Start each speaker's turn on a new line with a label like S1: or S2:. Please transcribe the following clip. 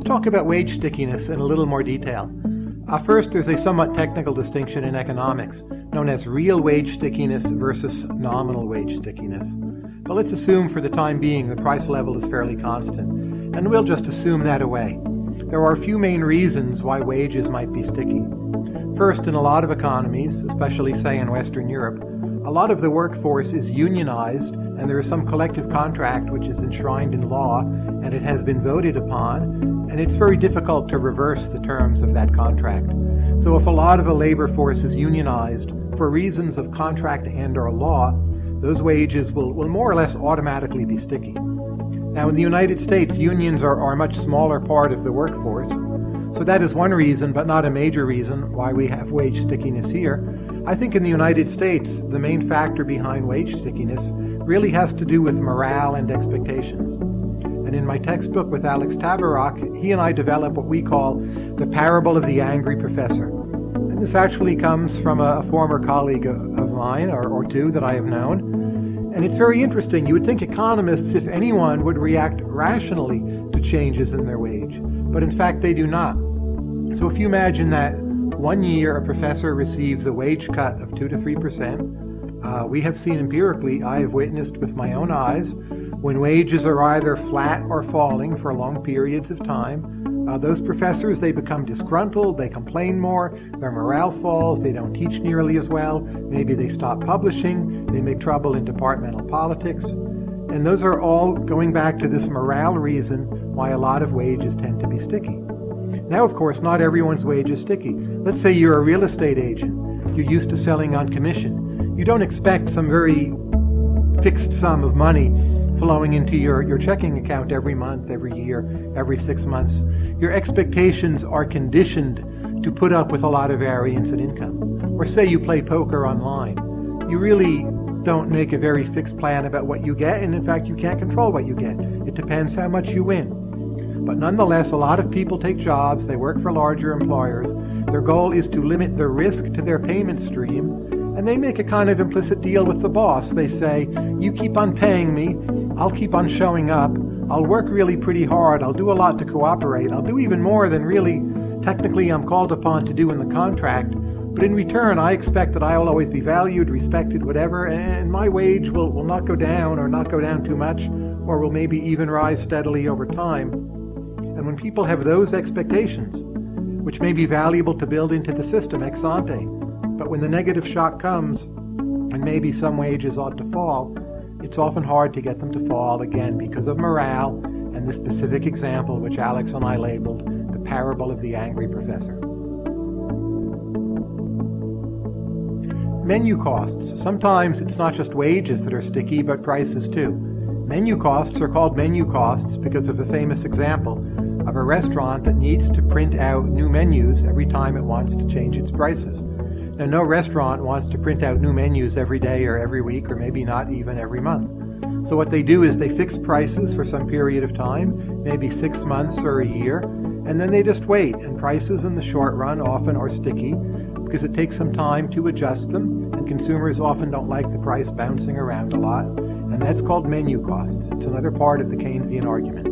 S1: Talk about wage stickiness in a little more detail. First, there's a somewhat technical distinction in economics, known as real wage stickiness versus nominal wage stickiness. But let's assume for the time being the price level is fairly constant, and we'll just assume that away. There are a few main reasons why wages might be sticky. First, in a lot of economies, especially say in Western Europe, a lot of the workforce is unionized, and there is some collective contract which is enshrined in law, and it has been voted upon, and it's very difficult to reverse the terms of that contract. So if a lot of a labor force is unionized for reasons of contract and or law, those wages will more or less automatically be sticky. Now in the United States, unions are a much smaller part of the workforce, so that is one reason, but not a major reason, why we have wage stickiness here. I think in the United States, the main factor behind wage stickiness really has to do with morale and expectations. And in my textbook with Alex Tabarrok, he and I develop what we call the parable of the angry professor. And this actually comes from a former colleague of mine, or two that I have known. And it's very interesting. You would think economists, if anyone, would react rationally to changes in their wage. But in fact, they do not. So if you imagine that 1 year a professor receives a wage cut of 2 to 3%, we have seen empirically, I have witnessed with my own eyes, when wages are either flat or falling for long periods of time, those professors, they become disgruntled, they complain more, their morale falls, they don't teach nearly as well, maybe they stop publishing, they make trouble in departmental politics. And those are all going back to this morale reason why a lot of wages tend to be sticky. Now, of course, not everyone's wage is sticky. Let's say you're a real estate agent. You're used to selling on commission. You don't expect some very fixed sum of money flowing into your checking account every month, every year, every 6 months. Your expectations are conditioned to put up with a lot of variance in income. Or say you play poker online. You really don't make a very fixed plan about what you get, and in fact you can't control what you get. It depends how much you win. But nonetheless, a lot of people take jobs, they work for larger employers. Their goal is to limit the risk to their payment stream, and they make a kind of implicit deal with the boss. They say, you keep on paying me, I'll keep on showing up, I'll work really pretty hard, I'll do a lot to cooperate, I'll do even more than really technically I'm called upon to do in the contract, but in return I expect that I will always be valued, respected, whatever, and my wage will not go down, or not go down too much, or will maybe even rise steadily over time. And when people have those expectations, which may be valuable to build into the system ex ante, but when the negative shock comes, and maybe some wages ought to fall, it's often hard to get them to fall again because of morale and the specific example which Alex and I labeled the parable of the angry professor. Menu costs. Sometimes it's not just wages that are sticky, but prices too. Menu costs are called menu costs because of a famous example of a restaurant that needs to print out new menus every time it wants to change its prices. Now, no restaurant wants to print out new menus every day or every week, or maybe not even every month. So what they do is they fix prices for some period of time, maybe 6 months or a year, and then they just wait. And prices in the short run often are sticky because it takes some time to adjust them, and consumers often don't like the price bouncing around a lot, and that's called menu costs. It's another part of the Keynesian argument.